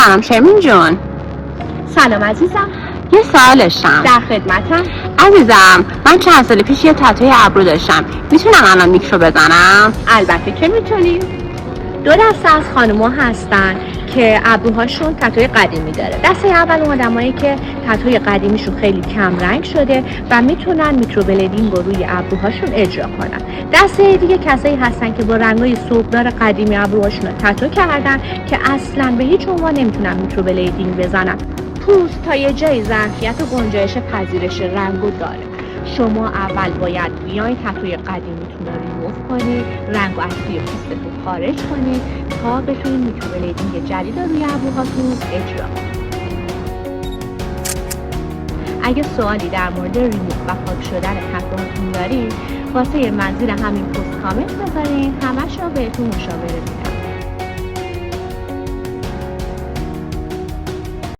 سلام شرمین جون. سلام عزیزم. یه سوال داشتم. در خدمتم. عزیزم من چند سال پیش یه تتوی ابرو داشتم، میتونم الان میکرو بزنم؟ البته که میتونی. دو دسته از خانوما هستن که ابروهاشون تتوی قدیمی داره. دسته اول اون آدمایی که تتوی قدیمیشون خیلی کم رنگ شده و میتونن میکروبلیدینگ رو روی ابروهاشون اجرا کنن. دسته دیگه کسایی هستن که با رنگای سوبدار قدیمی ابروهاشون رو تتو کردن که اصلا به هیچ عنوان نمیتونن میکروبلیدینگ بزنن. پوست تا یه جای ظرفیت و گنجایش پذیرش رنگو داره. شما اول باید بیاین تتوی قدیمیتون رو ریموو کنید، رنگ و از توی پوستتون خارج کنید تا بتونید میکروبلیدینگ جدید رو روی ابروهاتون اجرا کنید. اگه سوالی در مورد ریموو و پاک شدن تتوهاتون دارید، واسه منظور همین پست کامنت بذارین، همش رو بهتون مشاوره میدم.